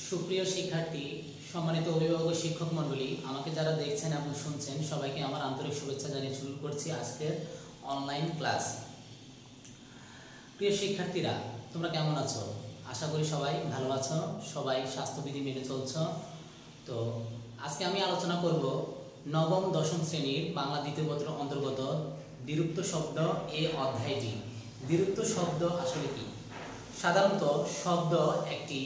সুপ্রিয় শিক্ষার্থী, সম্মানিত অভিভাবক ও শিক্ষক মণ্ডলী, আমাকে যারা দেখছেন এবং শুনছেন সবাইকে আমার আন্তরিক শুভেচ্ছা জানিয়ে শুরু করছি আজকের অনলাইন ক্লাস। প্রিয় শিক্ষার্থীরা, তোমরা কেমন আছো? আশা করি সবাই ভালো আছো, সবাই স্বাস্থ্যবিধি মেনে চলছো। তো আজকে আমি আলোচনা করব নবম দশম শ্রেণীর বাংলা দ্বিতীয় পত্র অন্তর্গত দ্বিরুক্ত শব্দ এই অধ্যায়টি। দ্বিরুক্ত শব্দ আসলে কি? সাধারণত শব্দ একটি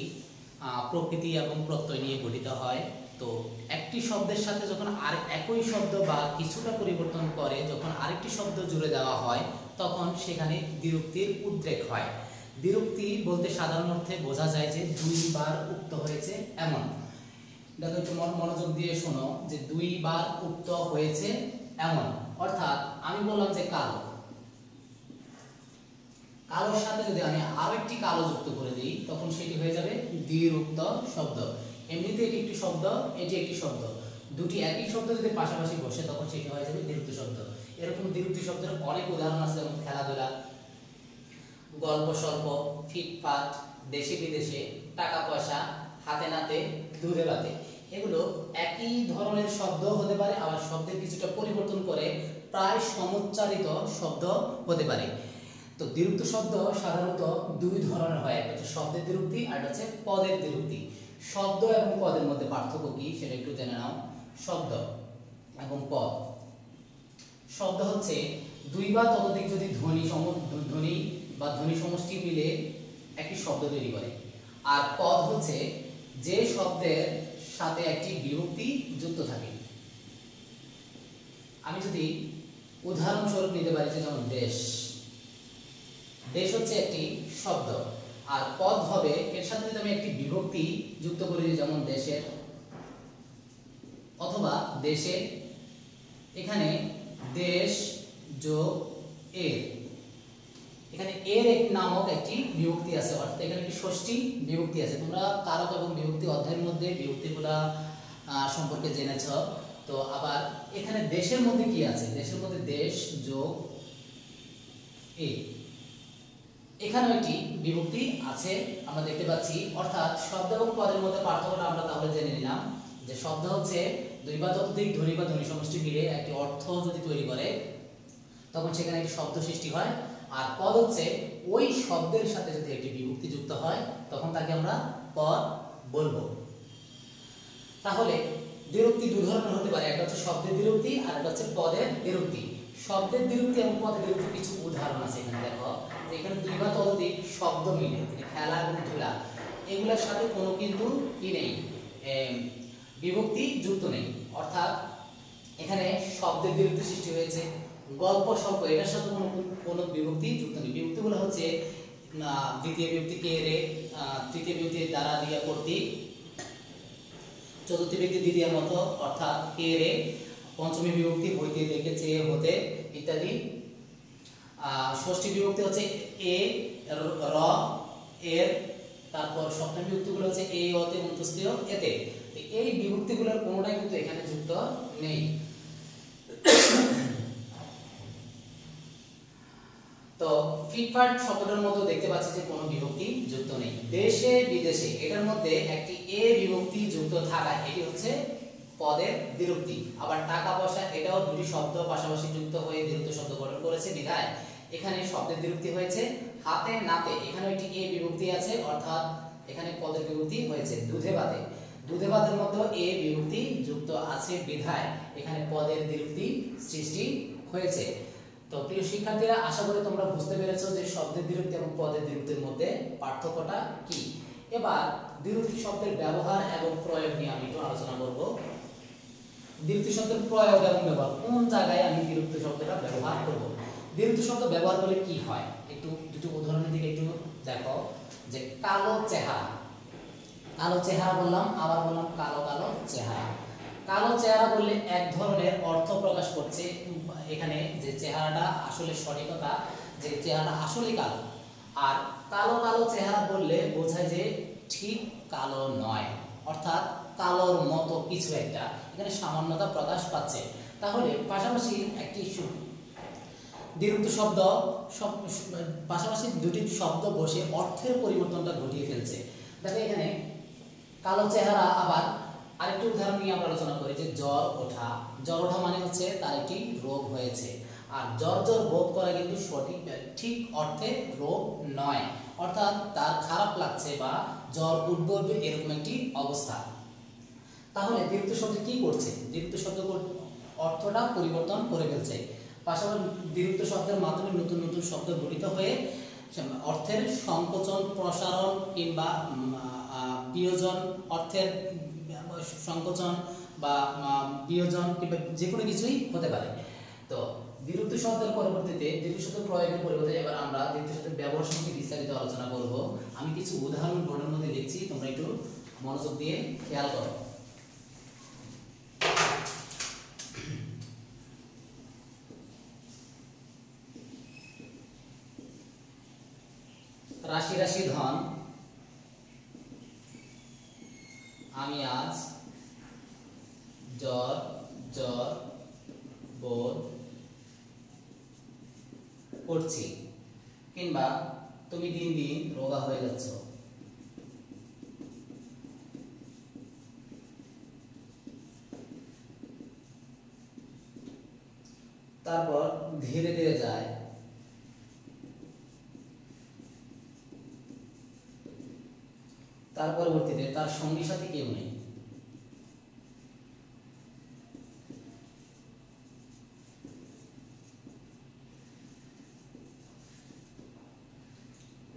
প্রকৃতি এবং প্রত্যয় নিয়ে গঠিত হয়। তো একটি শব্দের সাথে যখন আর একই শব্দ বা কিছুটা পরিবর্তন করে যখন আরেকটি শব্দ জুড়ে দেওয়া হয় তখন সেখানে দ্বিরুক্তির উদ্রেক হয়। দ্বিরুক্তি বলতে সাধারণ অর্থে বোঝা যায় যে দুইবার উক্ত হয়েছে এমন। দেখো একটু মনোযোগ দিয়ে শোনো, যে দুইবার উক্ত হয়েছে এমন অর্থাৎ আমি বললাম যে কালো, কালোর সাথে যদি আমি আরো একটি কালো যুক্ত করে দিই তখন সেটি হয়ে যাবে দ্বিরুক্ত শব্দ। এমনিতে এটি একটি শব্দ, এটি একটি শব্দ, দুটি একই শব্দ যদি পাশাপাশি বসে তখন সেটি হয়ে যাবে দ্বিরুক্ত শব্দ। এরকম দ্বিরুক্ত শব্দের অনেক উদাহরণ আছে, যেমন খেলাধুলা, গল্প সল্প, ফিটফাট, দেশে বিদেশে, টাকা পয়সা, হাতে নাতে, দুধে ভাতে। এগুলো একই ধরনের শব্দ হতে পারে, আবার শব্দের কিছুটা পরিবর্তন করে প্রায় সমুচ্চারিত শব্দ হতে পারে। তো দ্বিরুক্ত শব্দ সাধারণত দুই ধরনের হয়, একটা হচ্ছে শব্দের দ্বিরুক্তি আর একটা হচ্ছে পদের দ্বিরুক্তি। শব্দ এবং পদের মধ্যে পার্থক্য কি সেটা একটু জেনে নাও। শব্দ এবং পদ। শব্দ হচ্ছে দুই বা ততোধিক যদি ধ্বনি বা ধ্বনি সমষ্টি মিলে একটি শব্দ তৈরি করে। আর পদ হচ্ছে যে শব্দের সাথে একটি বিভক্তি যুক্ত থাকে। আমি যদি উদাহরণস্বরূপ নিতে পারি, যেমন দেশ। দেশ হচ্ছে একটি শব্দ, আর পদ হবে এর সাথে যদি আমি একটি বিভক্তি যুক্ত করি, যেমন দেশের অথবা দেশে। এখানে দেশ যোগ এর, এখানে এর এক নামক একটি বিভক্তি আছে, অর্থাৎ এখানে একটি ষষ্ঠী বিভক্তি আছে। তোমরা কারক এবং বিভক্তি অধ্যায়ের মধ্যে বিভক্তিগুলা সম্পর্কে জেনেছ। তো আবার এখানে দেশের মধ্যে কি আছে? দেশের মধ্যে দেশ যোগ এ, এখানেও একটি বিভক্তি আছে আমরা দেখতে পাচ্ছি। অর্থাৎ শব্দ এবং পদের মধ্যে পার্থক্যটা আমরা তাহলে জেনে নিলাম, যে শব্দ হচ্ছে দুই বা ততোধিক ধ্বনি বা ধ্বনি সমষ্টি মিলে একটি অর্থ যদি তৈরি করে তখন সেখানে একটি শব্দ সৃষ্টি হয়। আর পদ হচ্ছে ওই শব্দের সাথে যদি একটি বিভক্তি যুক্ত হয় তখন তাকে আমরা পদ বলবো। তাহলে দ্বিরুক্তি দুই ধরনের হতে পারে, একটা হচ্ছে শব্দের দ্বিরুক্তি আর একটা হচ্ছে পদের দ্বিরুক্তি। শব্দের দ্বিরুক্তি এবং পদের দ্বিরুক্তি কিছু উদাহরণ আছে এখানে। দেখো এখানে দুই বা ততোধিক শব্দ মিলে, খেলা এবং ধুলা, এগুলোর সাথে কোনো কিন্তু কি নেই, বিভক্তি যুক্ত নেই। অর্থাৎ এখানে শব্দের দ্বিরুক্তি সৃষ্টি হয়েছে। গল্প সল্প, এটার সাথে কোনো বিভক্তি যুক্ত নেই। বিভক্তিগুলো হচ্ছে দ্বিতীয় বিভক্তি কে রে, তৃতীয় বিভক্তি দ্বারা দিয়া কর্তৃক, চতুর্থী ব্যক্তি দ্বিতীয় মতো অর্থাৎ কে রে, পঞ্চমী বিভক্তি হইতে দেখে চেয়ে হতে ইত্যাদি। ষষ্ঠী বিভক্তি হচ্ছে এ র এর, তারপর সপ্তমী বিভক্তিগুলো হচ্ছে এ অতে অন্তস্থীয় এতে। এই বিভক্তিগুলোর কোনোটাই কিন্তু এখানে যুক্ত নেই। তো ফিটফাট শব্দটার মধ্যে দেখতে পাচ্ছি যে কোনো বিভক্তি যুক্ত নেই। দেশে বিদেশে, এটার মধ্যে একটি এ বিভক্তি যুক্ত থাকা, এটি হচ্ছে পদের দ্বিরুক্তি। আবার টাকা পয়সা, এটাও দুটি শব্দ পাশাপাশি যুক্ত হয়ে দ্বিরুক্ত শব্দ গঠন করেছে বিধায় এখানে শব্দের দ্বিরুক্তি হয়েছে। হাতে নাতে, এখানে একটি এ বিভক্তি আছে, অর্থাৎ এখানে পদের বিভক্তি হয়েছে। দুধে ভাতে, দুধে ভাতের মধ্যে এ বিভক্তি যুক্ত আছে বিধায় এখানে পদের দ্বিরুক্তি সৃষ্টি হয়েছে। তো প্রিয় শিক্ষার্থীরা, আশা করি তোমরা বুঝতে পেরেছো যে শব্দের দ্বিরুক্তি এবং পদের দ্বিরুক্তির মধ্যে পার্থক্যটা কি। এবার দ্বিরুক্তি শব্দের ব্যবহার এবং প্রয়োগ নিয়ে আমি একটু আলোচনা করব। দ্বিরুক্তি শব্দের প্রয়োগ এবং ব্যবহার, কোন জায়গায় আমি দ্বিরুক্তি শব্দটা ব্যবহার করব। দ্বিরুক্তি শব্দ ব্যবহার করলে কি হয় একটু দুটো উদাহরণের দিকে একটু দেখো। যে কালো চেহারা, কালো চেহারা বললাম, আবার বললাম কালো কালো চেহারা। কালো চেহারা বললে এক ধরনের অর্থ প্রকাশ করছে এখানে, যে চেহারাটা আসলে সঠিকতা, যে চেহারাটা আসলে কালো। আর কালো কালো চেহারা বললে বোঝায় যে ঠিক কালো নয়, অর্থাৎ কালোর মতো কিছু একটা, এখানে সামান্যতা প্রকাশ পাচ্ছে। তাহলে পাশাপাশি একটি দ্বিরুক্ত শব্দ, পাশাপাশি দুটি শব্দ বসে অর্থের পরিবর্তনটা ঘটিয়ে ফেলছে। দেখো এখানে কালো চেহারা আবার আরেকটি উদাহরণ নিয়ে আমরা আলোচনা করি যে জ্বর ওঠা। জ্বর ওঠা মানে হচ্ছে তার একটি রোগ হয়েছে, আর জ্বর জ্বর বোধ করা কিন্তু ঠিক অর্থে রোগ নয়, অর্থাৎ তার খারাপ লাগছে বা জ্বর উঠবে এরকম একটি অবস্থা। তাহলে দ্বিরুক্ত শব্দ কি করছে? দ্বিরুক্ত শব্দ অর্থটা পরিবর্তন করে ফেলছে। পাশাপাশি দ্বিরুক্ত শব্দের মাধ্যমে নতুন নতুন শব্দ গঠিত হয়ে অর্থের সংকোচন, প্রসারণ কিংবা বিয়োজন, অর্থের সংকোচন বা বিয়োজন কিংবা যে কোনো কিছুই হতে পারে। তো দ্বিরুক্ত শব্দের পরবর্তীতে দ্বিরুক্ত শব্দ প্রয়োগের পরিবর্তে এবার আমরা দ্বিরুক্ত শব্দের ব্যবহার সম্পর্কে বিস্তারিত আলোচনা করব। আমি কিছু উদাহরণ বোর্ডের মধ্যে লিখছি, তোমরা একটু মনোযোগ দিয়ে খেয়াল করো। রাশি রাশি ধন, আমি আজ জ্বর জ্বর বোধ করছি, কিংবা তুমি দিন দিন রোগা হয়ে যাচ্ছ। তারপর ধীরে ধীরে যায়, তার পরবর্তীতে তার সঙ্গী সাথী কেউ নেই।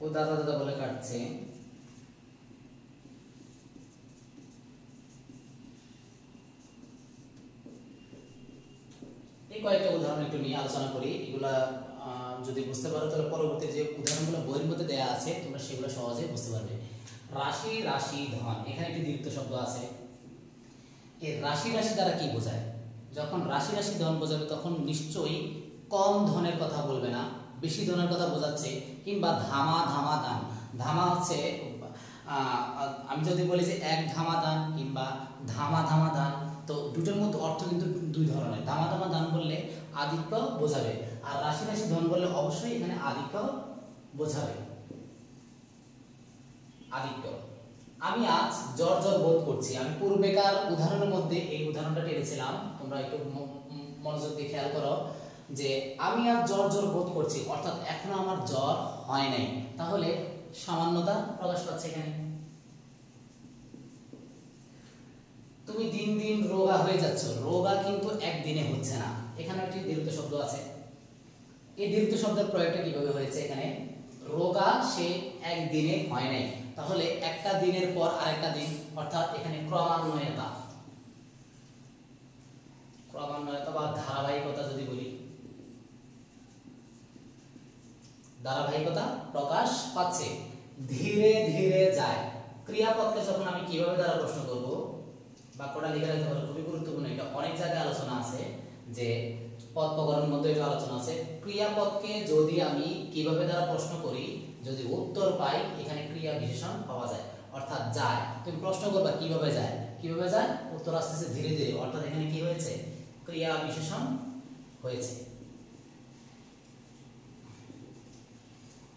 ও দাদা দাদা বলে কাটছে। এই কয়েকটা উদাহরণ একটু নিয়ে আলোচনা করি। এগুলা যদি বুঝতে পারো তাহলে পরবর্তী যে উদাহরণগুলো বইয়ের মধ্যে দেয়া আছে তোমরা সেগুলো সহজে বুঝতে পারবে। রাশি রাশি ধন, এখানে একটি দ্বিরুক্ত শব্দ আছে। এই রাশি রাশি দ্বারা কি বোঝায়? যখন রাশি রাশি ধন বোঝাবে তখন নিশ্চয়ই কম ধনের কথা বলবে না, বেশি ধনের কথা বোঝাচ্ছে। কিংবা ধামা ধামা দান, ধামা হচ্ছে আমি যদি বলি যে এক ধামা দান কিংবা ধামা ধামা দান, তো দুটোর মধ্যে অর্থ কিন্তু দুই ধরনের। ধামা ধামা দান বললে আধিক্য বোঝাবে, আর রাশি রাশি ধন বললে অবশ্যই এখানে আধিক্য বোঝাবে। আধিক্য। আমি আজ জ্বর জ্বর বোধ করছি। আমি পূর্বেকার উদাহরণের মধ্যে এই উদাহরণটা টেনেছিলাম, তোমরা একটু মনোযোগ দিয়ে খেয়াল করো যে আমি আজ জ্বর জ্বর বোধ করছি, অর্থাৎ এখনো আমার জ্বর হয় নাই। তাহলে সামান্যতা প্রকাশ পাচ্ছে এখানে। তুমি দিন দিন রোগা হয়ে যাচ্ছ, রোগা কিন্তু একদিনে হচ্ছে না। এখানে একটি দ্বিরুক্ত শব্দ আছে। এই দ্বিরুক্ত শব্দের প্রয়োগটা কিভাবে হয়েছে? এখানে রোগা সে একদিনে হয় নাই, তাহলে একটা দিনের পর আরেকটা দিন, অর্থাৎ এখানে ক্রমান্বয়তা, ক্রমান্বয়তা বা ধারাবাহিকতা যদি বলি, ধারাবাহিকতা প্রকাশ পাচ্ছে। ধীরে ধীরে যায়, ক্রিয়াপদকে যখন আমি কিভাবে দ্বারা প্রশ্ন করব, বাক্যটা লিখে রাখতে পারো, খুবই গুরুত্বপূর্ণ। এটা অনেক জায়গায় আলোচনা আছে, যে পদ প্রকরণের মধ্যে এটা আলোচনা আছে। ক্রিয়াপদকে যদি আমি কিভাবে দ্বারা প্রশ্ন করি, যদি উত্তর পাই, এখানে ক্রিয়া বিশেষণ পাওয়া যায়, অর্থাৎ যায়। তুমি প্রশ্ন করবা কিভাবে যায়, কিভাবে যায়, উত্তর আসতেছে ধীরে ধীরে, অর্থাৎ এখানে কি হয়েছে? ক্রিয়া বিশেষণ হয়েছে।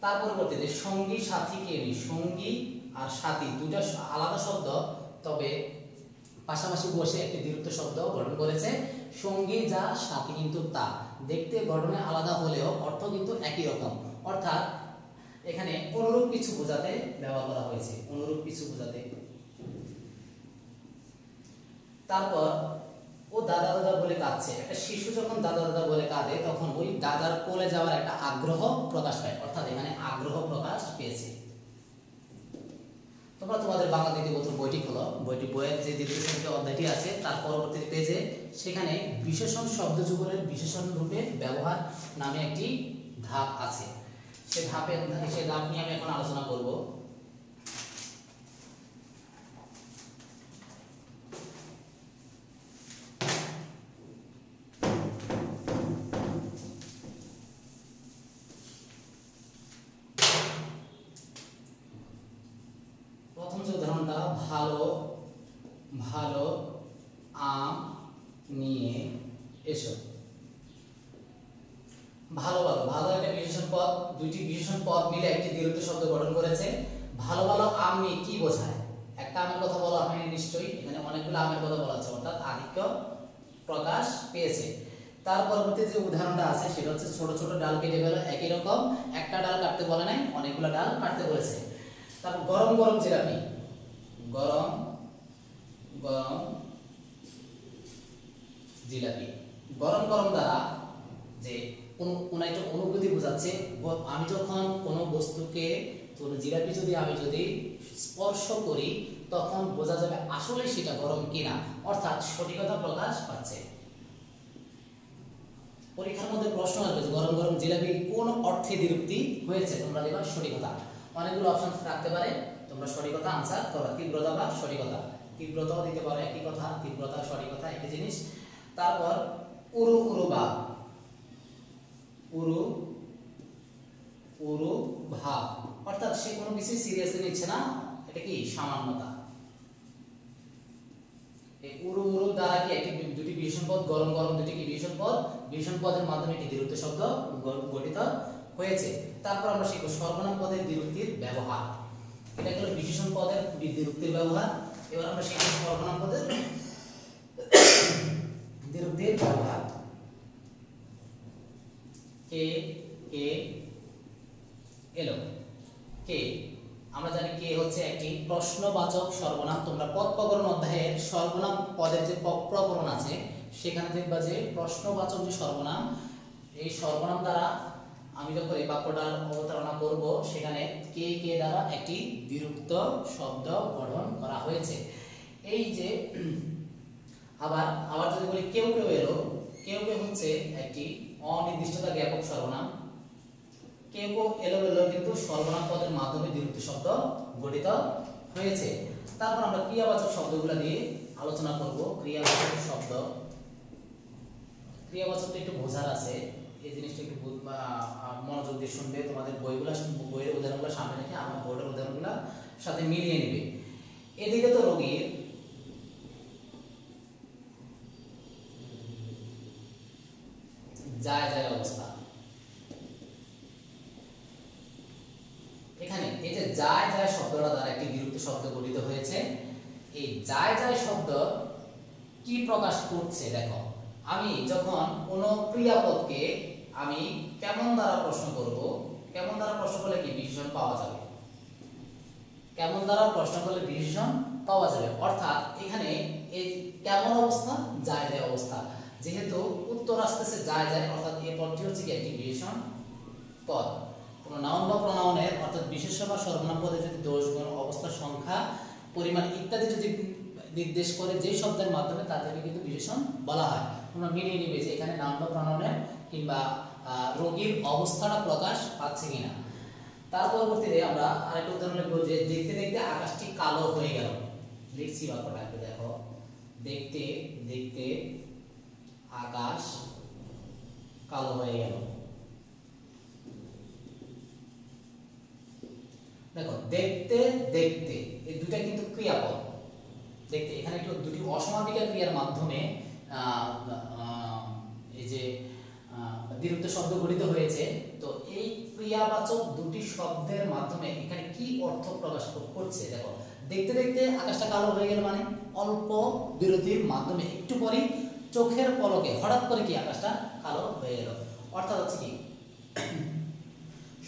তার পরবর্তীতে সঙ্গী সাথী কে নেই। সঙ্গী আর সাথী দুটা আলাদা শব্দ, তবে পাশাপাশি বসে একটি দ্বিরুক্ত শব্দ গঠন করেছে। সঙ্গী যা, সাথী কিন্তু তা। দেখতে গঠনে আলাদা হলেও অর্থ কিন্তু একই রকম, অর্থাৎ এখানে অনুরূপ কিছু বোঝাতে ব্যবহার করা হয়েছে, অনুরূপ কিছু বোঝাতে। তারপর ও দাদা দাদা বলে কাঁদছে। একটা শিশু যখন দাদা দাদা বলে কাঁদে তখন ওই দাদার কোলে যাওয়ার একটা আগ্রহ প্রকাশ পায়, অর্থাৎ এখানে আগ্রহ প্রকাশ পেয়েছে। তোমরা তোমাদের বাংলা দ্বিতীয় প্রথম বইটি খোলো, বইয়ের যে দ্বিতীয় সংখ্যা অধ্যায়টি আছে তার পরবর্তী পেজে সেখানে বিশেষণ শব্দ যুগলের বিশেষণ রূপে ব্যবহার নামে একটি ধাপ আছে। সেই ধাপ নিয়ে আমি এখন আলোচনা করব। প্রথম যে উদাহরণটা, ভালো ভালো আম নিয়ে এসো। ভালো ভালো, ভালো একটা বিশেষণ পদ, দুইটি বিশেষণ পদ মিলে একটি দ্বিরুক্ত শব্দ গঠন করেছে। ভালো ভালো আম নিয়ে কি বোঝায়? একটা একটা আমের কথা বলা হয়নি নিশ্চয়ই, এখানে অনেকগুলো আমের কথা বলা হচ্ছে, অর্থাৎ আধিক্য প্রকাশ পেয়েছে। তার পরবর্তী যে উদাহরণটা আছে সেটা হচ্ছে ছোট ছোট ডাল কেটে ফেলো। একই রকম, একটা ডাল কাটতে বলে নাই, অনেকগুলো ডাল কাটতে বলেছে। তারপর গরম গরম জিলাপি, গরম গরম জিলাপি। গরম গরম দ্বারা যে কোন একটা অনুভূতি বোঝাচ্ছে। আমি যখন কোনো বস্তুকে, কোনো জিলাপি যদি আমি স্পর্শ করি তখন বোঝা যাবে আসলে সেটা গরম কিনা, অর্থাৎ সঠিকতা প্রকাশ পাচ্ছে। পরীক্ষার মধ্যে প্রশ্ন আসবে যে গরম গরম জিলাপি কোন অর্থে দ্বিরুক্তি হয়েছে, তোমরা দেবা সঠিকতা। অনেকগুলো অপশন থাকতে পারে, তোমরা সঠিকতা আনসার করো। তীব্রতা বা সঠিকতা, তীব্রতাও দিতে পারো, একই কথা, তীব্রতা সঠিকতা একই জিনিস। তারপর উরু উরু ভাব, উরু উরু ভাব, অর্থাৎ সে কোনো কিছু সিরিয়াসলি নিচ্ছে না, এটা কি সামান্যতা। এই উরু উরু দ্বারা কি একটি দুটি বিশেষণ পদ, গরম গরম দুটি কি বিশেষণ পদ, বিশেষণ পদের মাধ্যমে একটি দ্বিরুক্তি শব্দ গঠিত হয়েছে। তারপর আমরা শিখব সর্বনাম পদের দ্বিরুক্তির ব্যবহার। এটা হলো বিশেষণ পদের দ্বিরুক্তির ব্যবহার। এবার আমরা শিখব সর্বনাম পদের দ্বিরুক্তির ব্যবহার। কে কে এলো, কে, আমরা জানি কে হচ্ছে একটি প্রশ্নবাচক সর্বনাম। তোমরা পদ প্রকরণ অধ্যায়ের সর্বনাম পদের যে প্রকরণ আছে সেখানে দেখবা যে প্রশ্নবাচক যে সর্বনাম, এই সর্বনাম দ্বারা আমি যখন এই বাক্যটার অবতারণা করব সেখানে কে কে দ্বারা একটি দ্বিরুক্ত শব্দ গঠন করা হয়েছে। এই যে আবার আবার যদি বলি কেউ কেউ এলো, কেউ কেউ হচ্ছে একটি অনির্দিষ্টতা জ্ঞাপক সর্বনাম। কেউ কেউ এলো এলো কিন্তু সর্বনাম পদের মাধ্যমে দ্বিরুক্তি শব্দ গঠিত হয়েছে। তারপর আমরা ক্রিয়াবাচক শব্দগুলো দিয়ে আলোচনা করব। ক্রিয়াবাচক শব্দ, ক্রিয়াবাচকটা একটু বোঝার আছে, এই জিনিসটা একটু মনোযোগ দিয়ে শুনবে। তোমাদের বইয়ের উদাহরণগুলো সামনে রেখে আমার বোর্ডের উদাহরণগুলো সাথে মিলিয়ে নেবে। এদিকে তো রোগীর যায় যায় অবস্থা, এখানে এই যে যায় যায় শব্দটা দ্বারা একটি দ্বিরুক্তি শব্দ গঠিত হয়েছে। এই যায় যায় শব্দ কি প্রকাশ করছে দেখো। আমি যখন কোনো ক্রিয়াপদকে আমি কেমন দ্বারা প্রশ্ন করব, কেমন দ্বারা প্রশ্ন করলে কি বিশেষণ পাওয়া যাবে, কেমন দ্বারা প্রশ্ন করলে বিশেষণ পাওয়া যাবে, অর্থাৎ এখানে এই কেমন অবস্থা, যায় যায় অবস্থা, যেহেতু উত্তর আসতেছে যায় যায়, অর্থাৎ এই পদটি হচ্ছে কি একটি বিশেষণ পদ। কোনো নাউন বা প্রনাউনের অর্থাৎ বিশেষ্য বা সর্বনাম পদে যদি দোষ, গুণ, অবস্থা, সংখ্যা, পরিমাণ ইত্যাদি যদি নির্দেশ করে যে শব্দের মাধ্যমে তাদেরকে কিন্তু বিশেষণ বলা হয়। তোমরা মিলিয়ে নিবে যে এখানে নাউন বা প্রনাউনের কিংবা রোগীর অবস্থাটা প্রকাশ পাচ্ছে কিনা। তার পরবর্তীতে আমরা আরেকটা উদাহরণ লিখব যে দেখতে দেখতে আকাশটি কালো হয়ে গেল। লিখছি বাক্যটা একটু দেখো, দেখতে দেখতে আকাশ কালো হয়ে গেল। দেখো দেখতে দেখতে এই দুটা কিন্তু ক্রিয়াপদ। দেখতে এখানে একটু দুটি অসমাপিকা ক্রিয়ার মাধ্যমে এই যে দ্বিরুক্ত শব্দ গঠিত হয়েছে। তো এই ক্রিয়াবাচক দুটি শব্দের মাধ্যমে এখানে কি অর্থ প্রকাশ করছে দেখো। দেখতে দেখতে আকাশটা কালো হয়ে গেল মানে অল্প বিরতির মাধ্যমে একটু পরে চোখের পলকে হঠাৎ করে কি আকাশটা কালো হয়ে গেল, অর্থাৎ হচ্ছে কি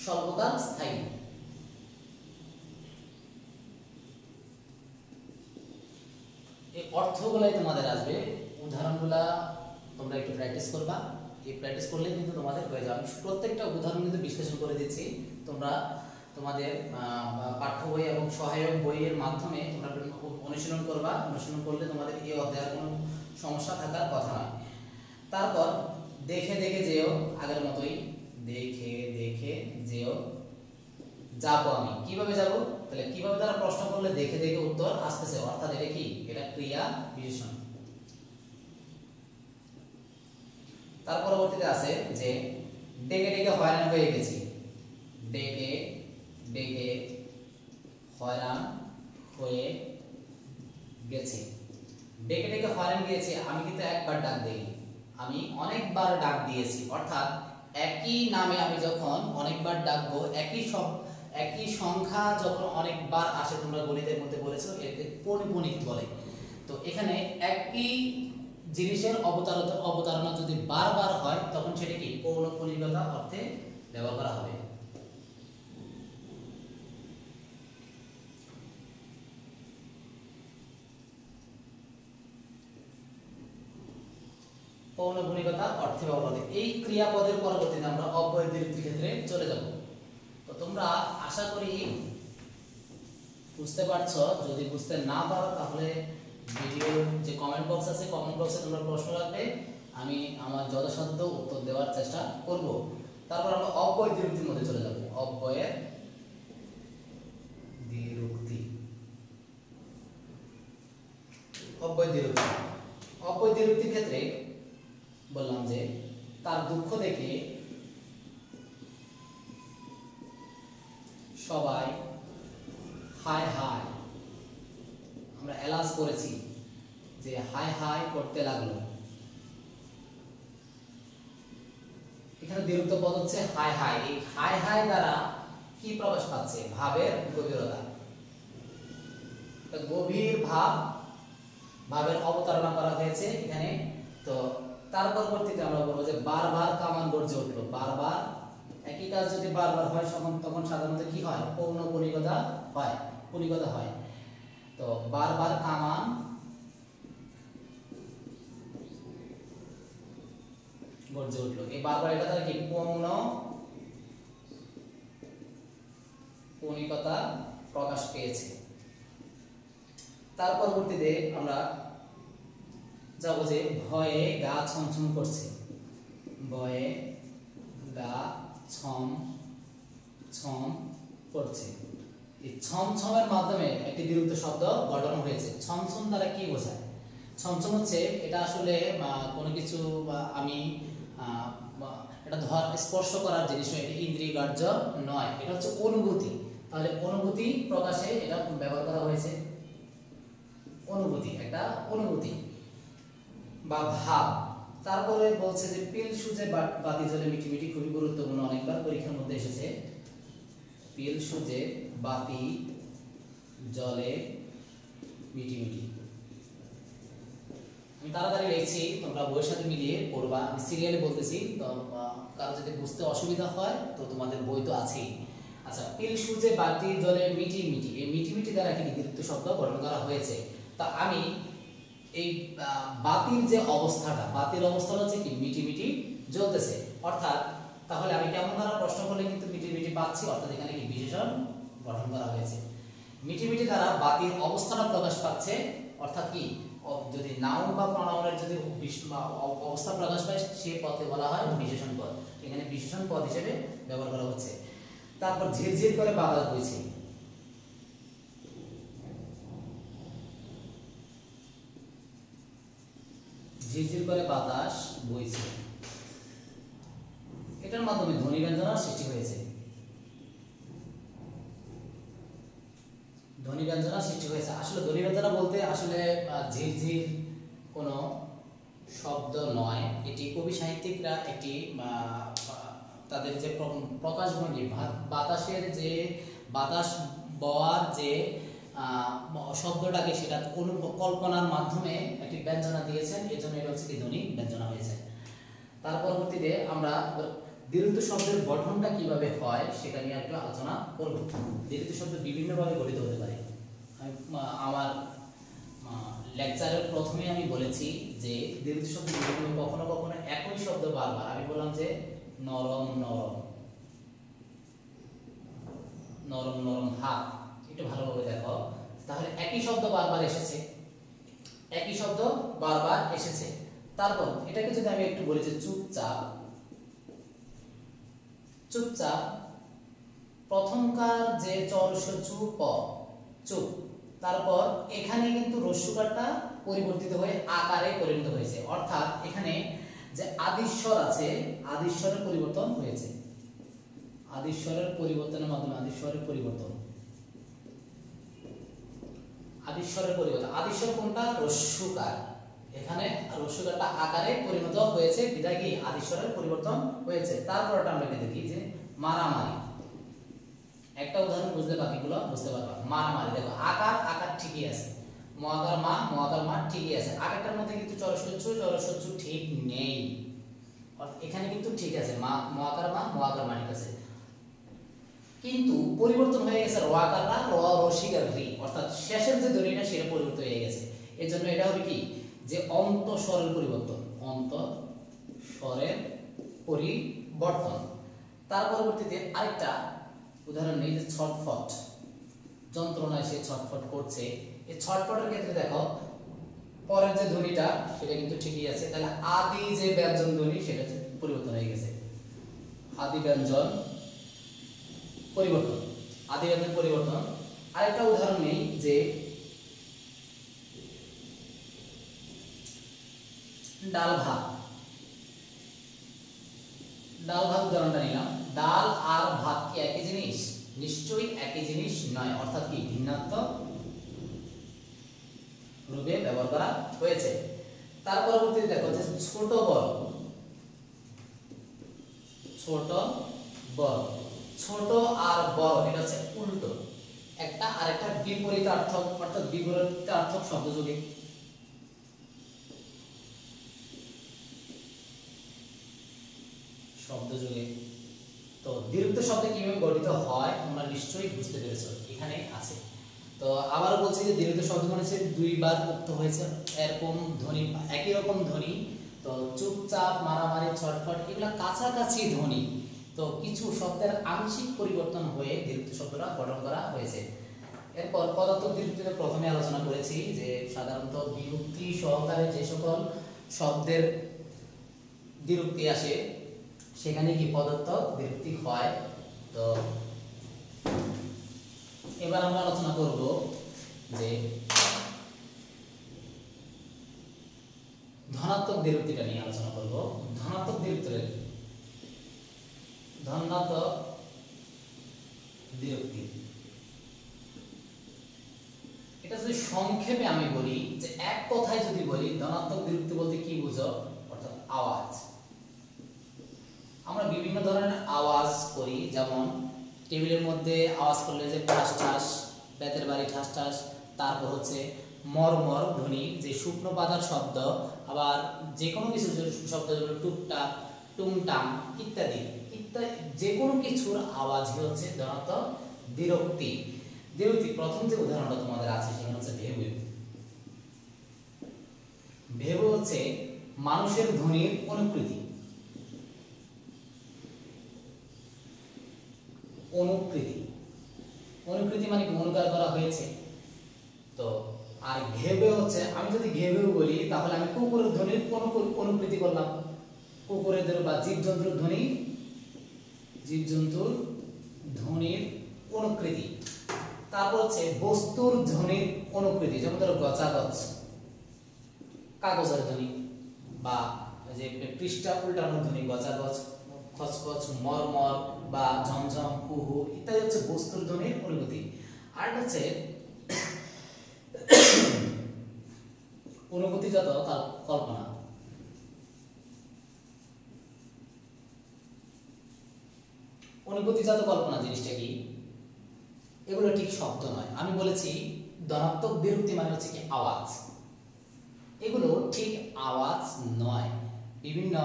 স্বল্পকাল স্থায়ী। এই অর্থগুলাই তোমাদের আসবে, উদাহরণগুলা তোমরা একটু প্র্যাকটিস করবা। এই প্র্যাকটিস করলে কিন্তু তোমাদের হয়ে যাবে। আমি প্রত্যেকটা উদাহরণ কিন্তু বিশ্লেষণ করে দিচ্ছি। তোমরা তোমাদের পাঠ্য বই এবং সহায়ক বইয়ের মাধ্যমে তোমরা অনুশীলন করবা। অনুশীলন করলে তোমাদের এই অধ্যায়ের কোনো সমস্যা থাকার কথা নয়। তারপর দেখে দেখে যেও, আগের মতোই দেখে দেখে যেও। যাবো আমি, কিভাবে যাব? তাহলে কিভাবে দ্বারা প্রশ্ন করলে দেখে দেখে উত্তর আসতেছে, অর্থাৎ এটা কি, এটা ক্রিয়া বিশেষণ। তার পরবর্তীতে আছে যে ডেকে ডেকে হয়রান হয়ে গেছি। ডেকে ডেকে হয়রান হয়ে গেছি। ডেকে ডেকে হয়রান গিয়েছি, আমি কিন্তু একবার ডাক দেই, আমি অনেকবার ডাক দিয়েছি। অর্থাৎ একই নামে আমি যখন অনেকবার ডাকবো, একই সংখ্যা যখন অনেকবার আসে, তোমরা গণিতের মধ্যে বলেছো একে পৌনঃপুনিক বলে। তো এখানে একই জিনিসের অবতারণা যদি বারবার হয় তখন সেটা কি পৌনঃপুনিকতা অর্থে ব্যবহার করা হবে। পৌনঃপুনিকতা অর্থে ব্যবহার হবে। এই ক্রিয়াপদের পরবর্তীতে আমরা অব্যয় দ্বিরুক্তির ক্ষেত্রে চলে যাব। তো তোমরা আশা করি বুঝতে পারছো। যদি বুঝতে না পারো তাহলে ভিডিওর যে কমেন্ট বক্স আছে, কমেন্ট বক্সে তোমরা প্রশ্ন রাখবে, আমি আমার যথাসাধ্য উত্তর দেওয়ার চেষ্টা করব। তারপর আমরা অব্যয় দ্বিরুক্তির মধ্যে চলে যাব। অব্যয়ের দ্বিরুক্তি। অব্যয় দ্বিরুক্তি, অব্যয় দ্বিরুক্তির ক্ষেত্রে বললাম যে তার দুঃখ দেখে সবাই হায় হায়, আমরা এলাস করেছি যে হায় হায় করতে লাগলো। এখানে দ্বিরুক্ত পদ হচ্ছে হায় হায়। এই হায় হায় দ্বারা কি প্রকাশ পাচ্ছে? ভাবের গভীরতা। গভীর ভাব, ভাবের অবতারণা করা হয়েছে এখানে। তো তার পরবর্তীতে আমরা বলবো যে বারবার কামান গর্জে উঠলো। বারবার একই কাজ যদি বারবার হয় তখন সাধারণত কি হয়? পৌনঃপুনিকতা হয়, পুনিকতা হয়। তো বারবার কামান গর্জে উঠলো। এই বারবার এটা দ্বারা কি পৌনঃপুনিকতা প্রকাশ পেয়েছে। তার পরবর্তীতে আমরা যাবো যে ভয়ে গা ছমছম করছে। ভয়ে গা ছম ছম করছে। এই ছমছমের মাধ্যমে একটি দ্বিরুক্ত শব্দ গঠন হয়েছে। ছমছম দ্বারা কি বোঝায়? ছমছম হচ্ছে এটা আসলে কোনো কিছু আমি এটা স্পর্শ করার জিনিস নয়, এটা ইন্দ্রিয়গ্রাহ্য নয়, এটা হচ্ছে অনুভূতি। তাহলে অনুভূতি প্রকাশে এটা ব্যবহার করা হয়েছে। অনুভূতি, একটা অনুভূতি বা ভাব। তারপরে বলছে যে পিল সুজে বাতি জ্বলে মিটি মিটি, খুবই গুরুত্বপূর্ণ, অনেকবার পরীক্ষার মধ্যে এসেছে। পিল সুজে বাতি জ্বলে মিটি মিটি। আমি তাড়াতাড়ি লিখছি, তোমরা বইয়ের সাথে মিলিয়ে পড়বা। আমি সিরিয়ালে বলতেছি, তো কারো যদি বুঝতে অসুবিধা হয় তো তোমাদের বই তো আছেই। আচ্ছা, পিল সুজে বাতি জ্বলে মিটি মিটি, এই মিটি মিটি দ্বারা একটি দ্বিরুক্ত শব্দ গঠন করা হয়েছে। তা আমি এই বাতির যে অবস্থাটা, বাতির অবস্থাটা হচ্ছে কি মিটি মিটি জ্বলতেছে। অর্থাৎ তাহলে আমি কেমন দ্বারা প্রশ্ন করলে কিন্তু মিটি মিটি পাচ্ছি, অর্থাৎ এখানে কি বিশেষণ গঠন করা হয়েছে। মিটি মিটি দ্বারা বাতির অবস্থাটা প্রকাশ পাচ্ছে, অর্থাৎ কি যদি নাউন বা প্রনাউনের যদি অবস্থা প্রকাশ পায় সেই পদকে বলা হয় বিশেষণ পদ। এখানে বিশেষণ পদ হিসেবে ব্যবহার করা হচ্ছে। তারপর ঝিরঝির করে বাতাস বইছে। ঝিরঝির করে বাতাস বইছে, এটার মাধ্যমে ধ্বনি ব্যঞ্জনার সৃষ্টি হয়েছে। ধ্বনি ব্যঞ্জনা সৃষ্টি হয়েছে। আসলে ধ্বনি ব্যঞ্জনা বলতে আসলে ঝিরঝির কোনো শব্দ নয়, এটি কবি সাহিত্যিকরা একটি তাদের যে প্রকাশভঙ্গি, বাতাসের যে বাতাস বওয়ার যে শব্দটাকে সেটা কল্পনার মাধ্যমে একটি ব্যঞ্জনা দিয়েছেন, এই জন্য এটা হচ্ছে কি ধ্বনি ব্যঞ্জনা হয়েছে। তার পরবর্তীতে আমরা দ্বিরুক্ত শব্দের গঠনটা কিভাবে হয় সেটা নিয়ে একটু আলোচনা করব। দ্বিরুক্ত শব্দ বিভিন্নভাবে গঠিত হতে পারে। আমার লেকচারের প্রথমে আমি বলেছি যে দ্বিরুক্ত শব্দ বিভিন্ন, কখনো কখনো একই শব্দ বারবার। আমি বললাম যে নরম নরম, নরম নরম হাত, একটু ভালোভাবে দেখো। তাহলে একই শব্দ বারবার এসেছে, একই শব্দ বারবার এসেছে। তারপর এটাকে যদি আমি একটু বলি যে চুপচাপ, চুপচাপ, প্রথমকার যে চুপ, চুপ, তারপর এখানে কিন্তু রস্যকারটা পরিবর্তিত হয়ে আকারে পরিণত হয়েছে। অর্থাৎ এখানে যে আদিস্বর আছে, আদিস্বরের পরিবর্তন হয়েছে। আদিস্বরের পরিবর্তনের মাধ্যমে আদিস্বরের পরিবর্তন, আদিস্বরের পরিবর্তন। আদিস্বর কোনটা? রস্যকার। এখানে রস্যকারটা আকারে পরিণত হয়েছে, বিধায় কি আদিস্বরের পরিবর্তন হয়েছে। তারপরটা আমরা দেখি যে মারামারি, একটা উদাহরণ বুঝলে বাকিগুলো বুঝতে পারবা। মারামারি, দেখো আকার আকার ঠিকই আছে, মহাকার মা ঠিকই আছে, আকারটার মধ্যে কিন্তু জড়সূত্র ঠিক নেই, এখানে কিন্তু ঠিক আছে, মহাকার মা ঠিক আছে, কিন্তু পরিবর্তন হয়ে গেছে রকার রা রসিকার রি, অর্থাৎ শেষের যে ধ্বনিটা সেটা পরিবর্তন হয়ে গেছে। এর জন্য এটা হবে কি যে অন্ত স্বরের পরিবর্তন, অন্ত স্বরের পরিবর্তন। তার পরবর্তীতে আরেকটা উদাহরণ নেই যে ছটফট, যন্ত্রণায় সে ছটফট করছে। এই ছটফটের ক্ষেত্রে দেখো পরের যে ধ্বনিটা সেটা কিন্তু ঠিকই আছে, তাহলে আদি যে ব্যঞ্জন ধ্বনি সেটা পরিবর্তন হয়ে গেছে, আদি ব্যঞ্জন পরিবর্তন, আদি ব্যঞ্জন পরিবর্তন। আরেকটা উদাহরণ নেই যে ডাল ভাত, ডাল ভাত উদাহরণটা নিলাম, ডাল আর ভাত কি একই জিনিস? নিশ্চয়ই একই জিনিস নয়, অর্থাৎ কি ভিন্নাত্মক রূপে ব্যবহার করা হয়েছে। তার পরবর্তীতে দেখো যে ছোট বড়, ছোট বড়, ছোট আর বড় এটা হচ্ছে উল্টো, একটা আরেকটা বিপরীতার্থক, অর্থাৎ বিপরীতার্থক শব্দযোগে। শব্দযোগে তো দ্বিরুক্ত শব্দ কিভাবে গঠিত হয় তোমরা নিশ্চয়ই বুঝতে পেরেছো, এখানে আছে। তো আবার বলছি যে দ্বিরুক্ত শব্দ মানে হচ্ছে দুইবার উক্ত হয়েছে এরকম ধ্বনি, একই রকম ধ্বনি। তো চুপচাপ, মারামারি, ছটফট এগুলা কাছাকাছি ধ্বনি, তো কিছু শব্দের আংশিক পরিবর্তন হয়ে দ্বিরুক্ত শব্দটা গঠন করা হয়েছে। এরপর পদার্থক দ্বিরুক্তিতে প্রথমে আলোচনা করেছি যে সাধারণত বিভক্তি সহকারে যে সকল শব্দের দ্বিরুক্তি আসে সেখানে কি পদার্থক দ্বিরুক্তি হয়। তো এবার আমরা আলোচনা করব যে ধনাত্মক দ্বিরুক্তিটা নিয়ে আলোচনা করব। ধনাত্মক দ্বিরুক্তির ধনাত্মক দ্বিরুক্তি এটা যদি সংক্ষেপে আমি বলি যে এক কথায় যদি বলি ধনাত্মক দ্বিরুক্তি বলতে কি বুঝো, অর্থাৎ আওয়াজ। আমরা বিভিন্ন ধরনের আওয়াজ করি, যেমন টেবিলের মধ্যে আওয়াজ করলে যে ঠাস ঠাস, বেতের বাড়ি ঠাস ঠাস, তারপর হচ্ছে মরমর ধ্বনি যে শুকনো পাতার শব্দ, আবার যে কোনো কিছু শব্দ যেমন টুকটাক, টুংটাং ইত্যাদি ইত্যাদি, যে কোনো কিছুর আওয়াজই হচ্ছে ধনাত্মক দ্বিরুক্তি। দ্বিরুক্তি প্রথম যে উদাহরণটা তোমাদের আছে সেটা হচ্ছে ভেবু। ভেবু হচ্ছে মানুষের ধ্বনির অনুকৃতি, অনুকৃতি, অনুকৃতি মানে অনুকার করা হয়েছে। তো আর ঘেবে হচ্ছে, আমি যদি ঘেবে বলি তাহলে আমি কুকুরের ধ্বনির অনুকৃতি করলাম, কুকুরের বা জীবজন্তুর ধ্বনি, জীবজন্তুর ধ্বনির অনুকৃতি। তারপর হচ্ছে বস্তুর ধ্বনির অনুকৃতি, যেমন ধরো গচাগচ, কাগজের ধ্বনি, বা যে পৃষ্ঠা উল্টানোর ধ্বনি গচাগচ, খচখচ, মরমর বা ঝমঝম, কুহু ইত্যাদি হচ্ছে বস্তুর ধ্বনির অনুভূতি। আর হচ্ছে অনুভূতিজাত কল্পনা। অনুভূতিজাত কল্পনা জিনিসটা কি? এগুলো ঠিক শব্দ নয়, আমি বলেছি ধনাত্মক দ্বিরুক্তি মানে হচ্ছে কি আওয়াজ, এগুলো ঠিক আওয়াজ নয়। বিভিন্ন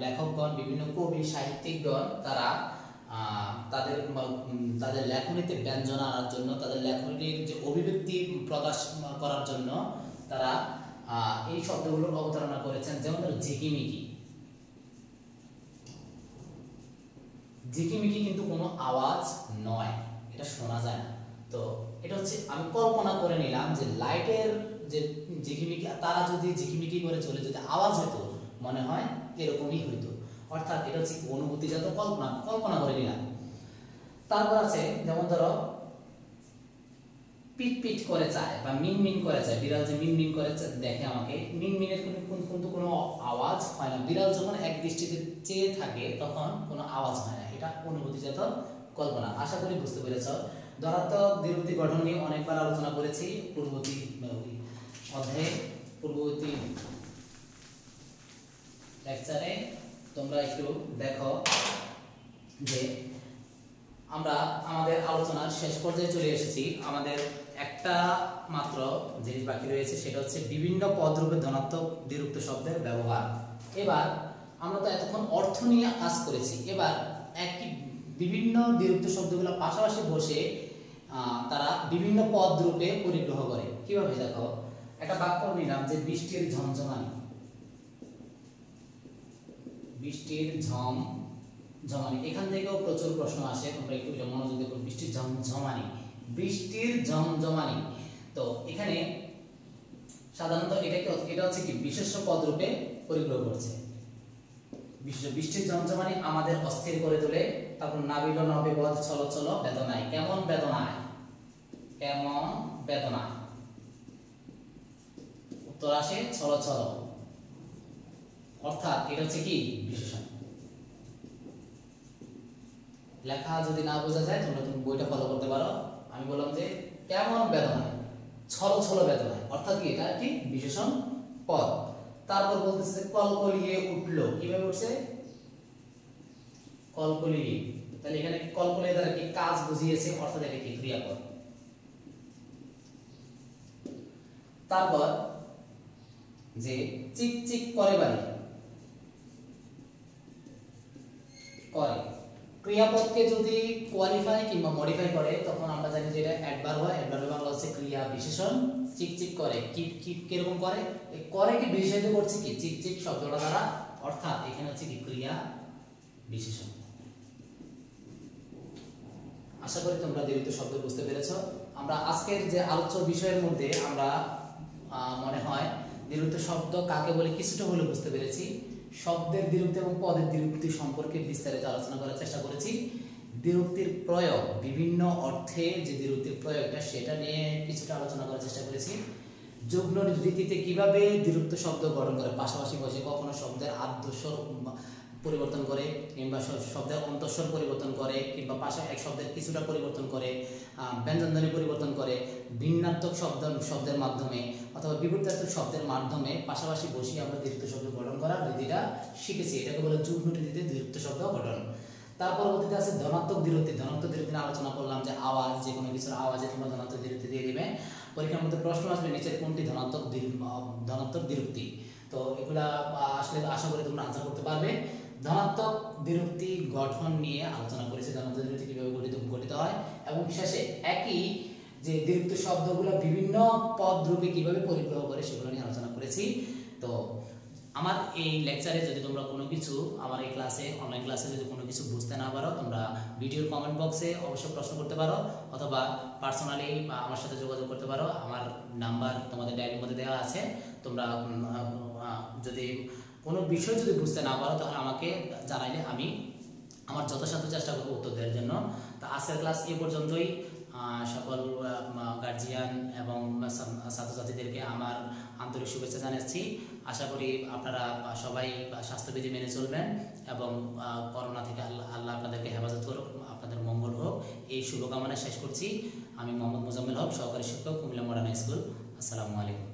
লেখকগণ, বিভিন্ন কবি, সাহিত্যিকগণ তারা তাদের লেখনীতে ব্যঞ্জন আনার জন্য, তাদের লেখনীর যে অভিব্যক্তি প্রকাশ করার জন্য তারা এই শব্দগুলোর অবতারণা করেছেন। যেমন ধরো ঝিকিমিকি, ঝিকিমিকি কিন্তু কোনো আওয়াজ নয়, এটা শোনা যায় না। তো এটা হচ্ছে আমি কল্পনা করে নিলাম যে লাইটের যে ঝিকিমিকি, তারা যদি ঝিকিমিকি করে চলে যদি আওয়াজ হতো মনে হয় এরকমই হইতো, অর্থাৎ এটা হচ্ছে অনুভূতিজাত কল্পনা করে নিলাম। তারপর আছে যেমন ধরো পিট পিট করে চায় বা মিন মিন করে চায়, বিড়াল যে মিন মিন করে দেখে আমাকে, মিন মিনের কিন্তু কোনো আওয়াজ হয় না, বিড়াল যখন এক দৃষ্টিতে চেয়ে থাকে তখন কোনো আওয়াজ হয় না, এটা অনুভূতিজাত কল্পনা। আশা করি বুঝতে পেরেছ। ধনাত্মক দ্বিরুক্তি গঠন নিয়ে অনেকবার আলোচনা করেছি পূর্ববর্তী অধ্যায়ে, পূর্ববর্তী লেকচারে তোমরা একটু দেখো যে আমরা আমাদের আলোচনার শেষ পর্যায়ে চলে এসেছি। আমাদের একটা মাত্র জিনিস বাকি রয়েছে, সেটা হচ্ছে বিভিন্ন পদরূপে ধনাত্মক দ্বিরুক্ত শব্দের ব্যবহার। এবার আমরা তো এতক্ষণ অর্থ নিয়ে কাজ করেছি, এবার একই বিভিন্ন দ্বিরুক্ত শব্দগুলো পাশাপাশি বসে তারা বিভিন্ন পদরূপে পরিগ্রহ করে। কিভাবে দেখো, একটা বাক্য নিলাম যে বৃষ্টির ঝমঝমানি, বৃষ্টির ঝমঝমানি, এখান থেকেও প্রচুর প্রশ্ন আসে, তোমরা একটু এটা মনোযোগ দেখো। বৃষ্টির ঝমঝমানি, বৃষ্টির ঝমঝমানি। তো এখানে সাধারণত এটা হচ্ছে কি বিশেষ্য পদ রূপে পরিগ্রহ করছে। বৃষ্টির ঝমঝমানি আমাদের অস্থির করে তোলে। তারপর নাবিল নবেবদ ছল ছল বেদনায়, কেমন বেদনায়, কেমন বেদনায়। উত্তর আসে ছল ছল, অর্থাৎ এটা হচ্ছে কি বিশেষণ। লেখা যদি না বোঝা যায় তোমরা বইটা ফলো করতে পারো। আমি বললাম যে কেমন বেদনায়, ছল ছল বেদনায়, অর্থাৎ কি এটা একটি বিশেষণ পদ। তারপর বলতেছে কলকলিয়ে উঠলো, কিভাবে উঠছে, কলকলিয়ে। তাহলে এখানে কলকলিয়ে দ্বারা কি কাজ বুঝিয়েছে, অর্থাৎ এটা কি ক্রিয়াপদ। তারপর যে চিক চিক করে বাড়ি, করে ক্রিয়াপদকে যদি কোয়ালিফাই কিংবা মডিফাই করে তখন আমরা জানি যে এটা অ্যাডভার্ব হয়। অ্যাডভার্ব বাংলা হচ্ছে ক্রিয়া বিশেষণ। চিকচিক করে, কি কি কিরকম করে, করে কি বিশেষিত করছে কি চিকচিক শব্দটা দ্বারা, অর্থাৎ এখানে হচ্ছে কি ক্রিয়া বিশেষণ। আশা করি তোমরা দ্বিরুক্ত শব্দ বুঝতে পেরেছো। আমরা আজকের যে আলোচ্য বিষয়ের মধ্যে আমরা মনে হয় দ্বিরুক্ত শব্দ কাকে বলে কিছুটা হলে বুঝতে পেরেছি। শব্দের দ্বিরুক্তি এবং পদের দ্বিরুক্তি সম্পর্কে বিস্তারিত আলোচনা করার চেষ্টা করেছি। দ্বিরুক্তির প্রয়োগ, বিভিন্ন অর্থে যে দ্বিরুক্তির প্রয়োগটা সেটা নিয়ে কিছুটা আলোচনা করার চেষ্টা করেছি। যুগ্ম রীতিতে কিভাবে দ্বিরুক্ত শব্দ গঠন করে, পাশাপাশি বসে কখনো শব্দের আদ্যস্বর পরিবর্তন করে কিংবা শব্দের অন্তঃস্বর পরিবর্তন করে কিংবা পাশা এক শব্দের কিছুটা পরিবর্তন করে, ব্যঞ্জনধ্বনি পরিবর্তন করে, ভিন্নাত্মক শব্দের মাধ্যমে অথবা বিপরীতাত্মক শব্দের মাধ্যমে পাশাপাশি বসিয়ে আমরা দ্বিরুক্ত শব্দ গঠন করার রীতিটা শিখেছি। এটাকে বলে যুগ্ম রীতিতে দ্বিরুক্ত শব্দ গঠন। তার পরবর্তীতে আছে ধনাত্মক দ্বিরুক্তি। ধনাত্মক দ্বিরুক্তি আলোচনা করলাম যে আওয়াজ, যে কোনো কিছুর আওয়াজে তোমরা ধনাত্মক দ্বিরুক্তি দিয়ে দিবে। পরীক্ষার মধ্যে প্রশ্ন আসবে নিচের কোনটি ধনাত্মক দ্বিরুক্তি। তো এগুলা আসলে আশা করি তোমরা আনসার করতে পারবে। ধনাত্মক দ্বিরুক্তি গঠন নিয়ে আলোচনা করেছি, ধনাত্মক দ্বিরুক্তি কিভাবে গঠিত হয়, এবং শেষে একই যে দ্বিরুক্ত শব্দগুলো বিভিন্ন পদ রূপে কিভাবে পরিগ্রহ করে সেগুলো নিয়ে আলোচনা করেছি। তো আমার এই লেকচারে যদি তোমরা কোনো কিছু, আমার এই ক্লাসে অনলাইন ক্লাসে যদি কোনো কিছু বুঝতে না পারো, তোমরা ভিডিওর কমেন্ট বক্সে অবশ্যই প্রশ্ন করতে পারো অথবা পার্সোনালি আমার সাথে যোগাযোগ করতে পারো। আমার নাম্বার তোমাদের ডায়েরির মধ্যে দেওয়া আছে। তোমরা যদি কোনো বিষয় যদি বুঝতে না পারো তাহলে আমাকে জানাইলে আমি আমার যথাসাধ্য চেষ্টা করবো উত্তর দেওয়ার জন্য। তো আজকের ক্লাস এই পর্যন্তই। সকল গার্জিয়ান এবং ছাত্রছাত্রীদেরকে আমার আন্তরিক শুভেচ্ছা জানাচ্ছি। আশা করি আপনারা সবাই স্বাস্থ্যবিধি মেনে চলবেন এবং করোনা থেকে আল্লাহ আপনাদেরকে হেফাজত করুক, আপনাদের মঙ্গল হোক, এই শুভকামনা শেষ করছি। আমি মোহাম্মদ মোজাম্মেল হক, সহকারী শিক্ষক, কুমিল্লা মডার্ন হাই স্কুল। আসসালামু আলাইকুম।